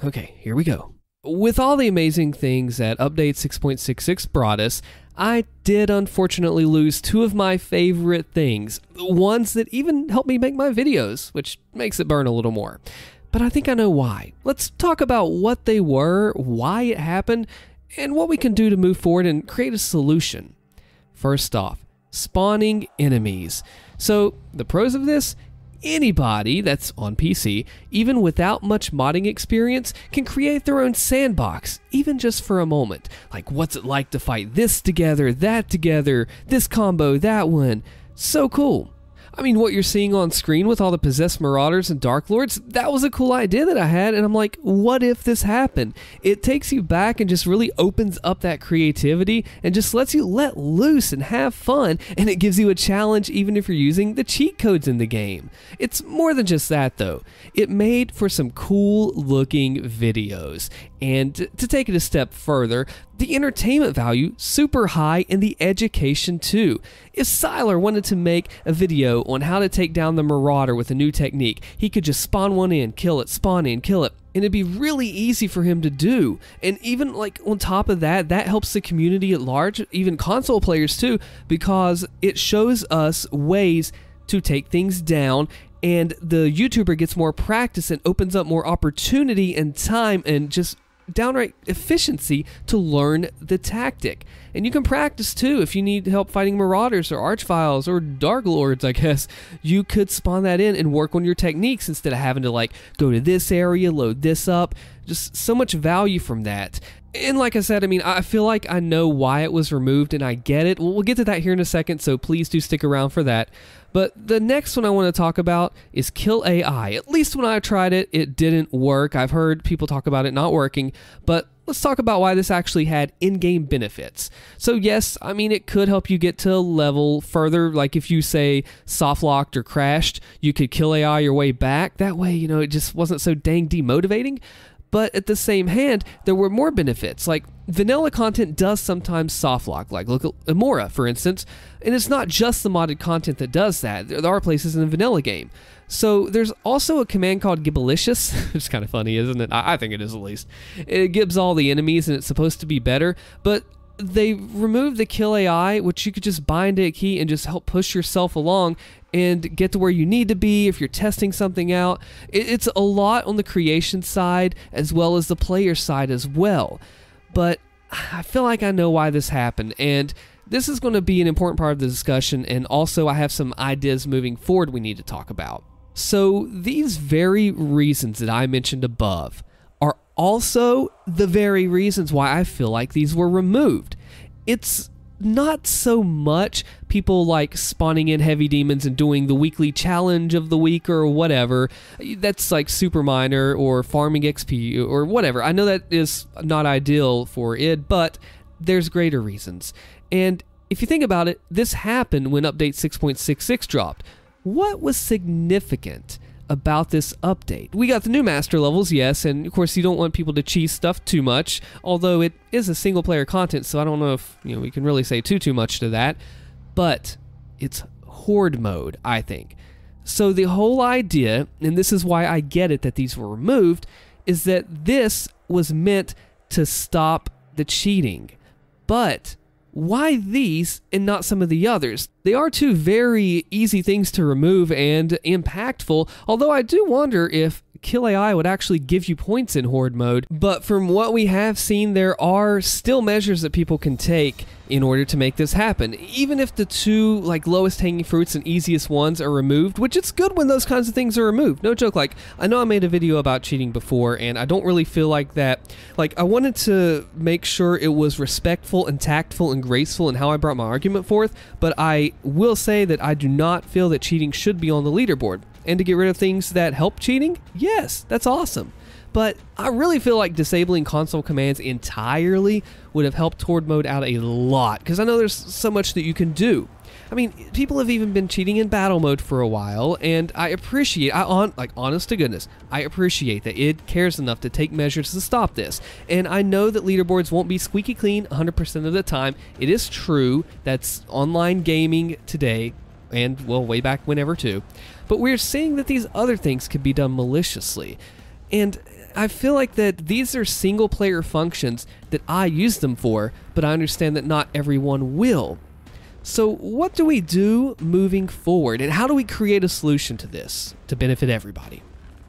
Okay, here we go. With all the amazing things that Update 6.66 brought us, I did unfortunately lose two of my favorite things, ones that even helped me make my videos, which makes it burn a little more. But I think I know why. Let's talk about what they were, why it happened, and what we can do to move forward and create a solution. First off, spawning enemies. So the pros of this: anybody that's on PC, even without much modding experience, can create their own sandbox, even just for a moment. Like, what's it like to fight this together, that together, this combo, that one? So cool. I mean, what you're seeing on screen with all the possessed marauders and dark lords, that was a cool idea that I had, and I'm like, what if this happened? It takes you back and just really opens up that creativity and just lets you let loose and have fun, and it gives you a challenge even if you're using the cheat codes in the game. It's more than just that though. It made for some cool looking videos, and to take it a step further, the entertainment value super high, and the education too. If Siler wanted to make a video on how to take down the Marauder with a new technique, he could just spawn one in, kill it, spawn in, kill it, and it'd be really easy for him to do. And even like on top of that, that helps the community at large, even console players too, because it shows us ways to take things down, and the YouTuber gets more practice and opens up more opportunity and time and just downright efficiency to learn the tactic. And you can practice too if you need help fighting marauders or archviles or dark lords. I guess you could spawn that in and work on your techniques instead of having to like go to this area, load this up. Just so much value from that. And like I said, I mean, I feel like I know why it was removed, and I get it. We'll get to that here in a second, so please do stick around for that. But the next one I want to talk about is KillAI. At least when I tried it, it didn't work. I've heard people talk about it not working, but let's talk about why this actually had in-game benefits. So yes, I mean, it could help you get to a level further. Like if you say soft-locked or crashed, you could KillAI your way back. That way, you know, it just wasn't so dang demotivating. But at the same hand, there were more benefits. Like vanilla content does sometimes soft lock, like look at Amora, for instance. And it's not just the modded content that does that. There are places in the vanilla game. So there's also a command called Gibalicious, which is kind of funny, isn't it? I think it is, at least. It gives all the enemies, and it's supposed to be better. But they removed the KillAI, which you could just bind a key and just help push yourself along and get to where you need to be if you're testing something out. It's a lot on the creation side as well as the player side as well. But I feel like I know why this happened, and this is going to be an important part of the discussion, and also I have some ideas moving forward we need to talk about. So these very reasons that I mentioned above are also the very reasons why I feel like these were removed. It's not so much people like spawning in heavy demons and doing the weekly challenge of the week or whatever. That's like super minor, or farming XP or whatever. I know that is not ideal for id, but there's greater reasons. And if you think about it, this happened when update 6.66 dropped. What was significant about this update? We got the new master levels, yes, and of course you don't want people to cheese stuff too much, although it is a single player content, so I don't know if we can really say too much to that. But it's horde mode, I think. So the whole idea, and this is why I get it that these were removed, is that this was meant to stop the cheating. But why these and not some of the others? They are two very easy things to remove and impactful, although I do wonder if KillAI would actually give you points in horde mode. But from what we have seen, there are still measures that people can take in order to make this happen. Even if the two like lowest hanging fruits and easiest ones are removed, which it's good when those kinds of things are removed. No joke. Like, I know I made a video about cheating before, and I don't really feel like that. Like, I wanted to make sure it was respectful and tactful and graceful in how I brought my argument forth, but I will say that I do not feel that cheating should be on the leaderboard. And to get rid of things that help cheating, yes, that's awesome. But I really feel like disabling console commands entirely would have helped horde mode out a lot, because I know there's so much that you can do. I mean, people have even been cheating in battle mode for a while, and I appreciate, honest to goodness, I appreciate that it cares enough to take measures to stop this. And I know that leaderboards won't be squeaky clean 100% of the time. It is true. That's online gaming today, and well, way back whenever too. But we're seeing that these other things could be done maliciously. And I feel like that these are single player functions that I use them for, but I understand that not everyone will. So what do we do moving forward, and how do we create a solution to this to benefit everybody?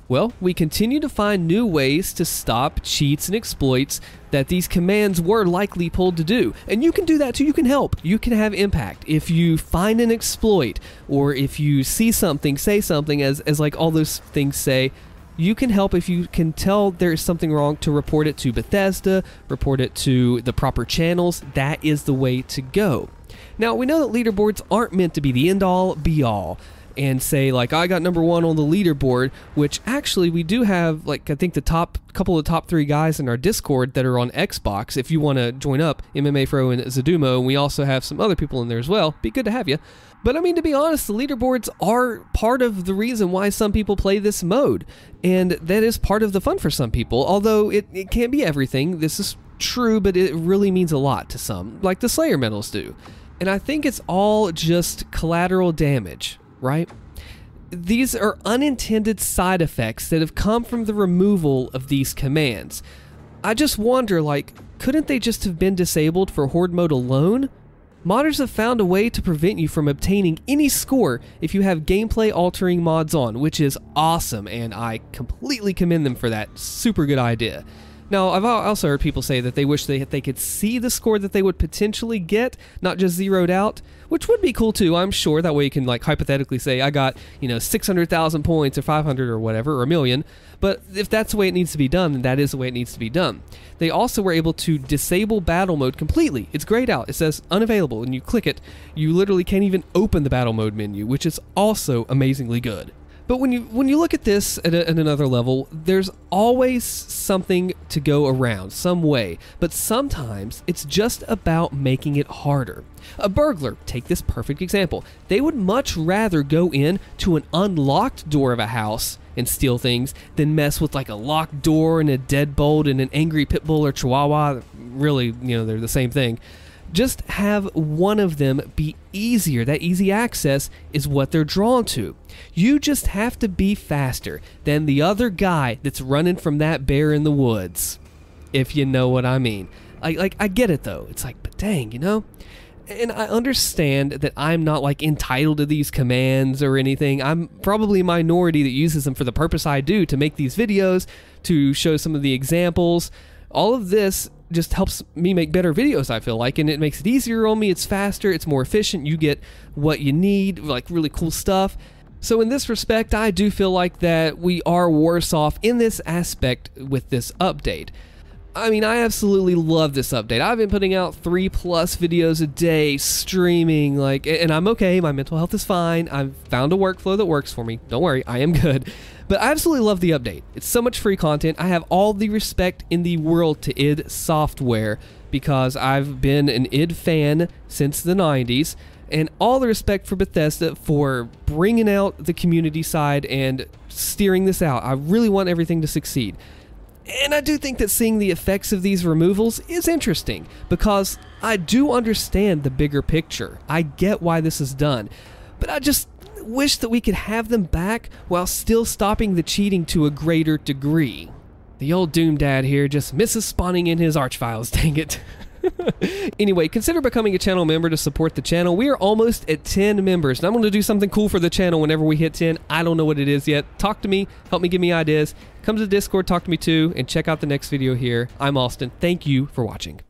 Well, we continue to find new ways to stop cheats and exploits that these commands were likely pulled to do. And you can do that too. You can help. You can have impact. If you find an exploit, or if you see something, say something, as like all those things say, you can help. If you can tell there's something wrong, to report it to Bethesda, report it to the proper channels. That is the way to go. Now, we know that leaderboards aren't meant to be the end-all, be-all, and say, like, I got #1 on the leaderboard, which actually we do have, like, I think the couple of the top 3 guys in our Discord that are on Xbox. If you want to join up, MMA Fro and Zadumo, and we also have some other people in there as well. Be good to have you. But I mean, to be honest, the leaderboards are part of the reason why some people play this mode, and that is part of the fun for some people, although it can't be everything. This is true, but it really means a lot to some, like the Slayer medals do. And I think it's all just collateral damage, right? These are unintended side effects that have come from the removal of these commands. I just wonder, like, couldn't they just have been disabled for Horde mode alone? Modders have found a way to prevent you from obtaining any score if you have gameplay altering mods on, which is awesome, and I completely commend them for that. Super good idea. Now, I've also heard people say that they wish they could see the score that they would potentially get, not just zeroed out, which would be cool too, I'm sure. That way you can, like, hypothetically say, I got, 600,000 points or 500 or whatever, or a million. But if that's the way it needs to be done, then that is the way it needs to be done. They also were able to disable battle mode completely. It's grayed out. It says unavailable, and you click it, you literally can't even open the battle mode menu, which is also amazingly good. But when you look at this at another level, there's always something to go around, some way. But sometimes it's just about making it harder. A burglar, take this perfect example. They would much rather go in to an unlocked door of a house and steal things than mess with, like, a locked door and a deadbolt and an angry pit bull or chihuahua. Really, they're the same thing. Just have one of them be easier. That easy access is what they're drawn to. You just have to be faster than the other guy that's running from that bear in the woods, if you know what I mean. I get it though. It's like, but dang, And I understand that I'm not, like, entitled to these commands or anything. I'm probably a minority that uses them for the purpose I do, to make these videos, to show some of the examples. All of this just helps me make better videos, I feel like, and it makes it easier on me. It's faster, it's more efficient, you get what you need, like really cool stuff. So in this respect, I do feel like that we are worse off in this aspect with this update. I mean, I absolutely love this update. I've been putting out 3+ videos a day, streaming, and I'm okay. My mental health is fine. I've found a workflow that works for me. Don't worry, I am good. But I absolutely love the update. It's so much free content. I have all the respect in the world to id Software, because I've been an id fan since the 90s, and all the respect for Bethesda for bringing out the community side and steering this out. I really want everything to succeed. And I do think that seeing the effects of these removals is interesting, because I do understand the bigger picture. I get why this is done, but I just wish that we could have them back while still stopping the cheating to a greater degree. The old Doom Dad here just misses spawning in his arch files, dang it. Anyway, consider becoming a channel member to support the channel. We are almost at 10 members, and I'm going to do something cool for the channel whenever we hit 10. I don't know what it is yet. Talk to me, help me give me ideas. Come to the Discord, talk to me too, and check out the next video here. I'm Allstin. Thank you for watching.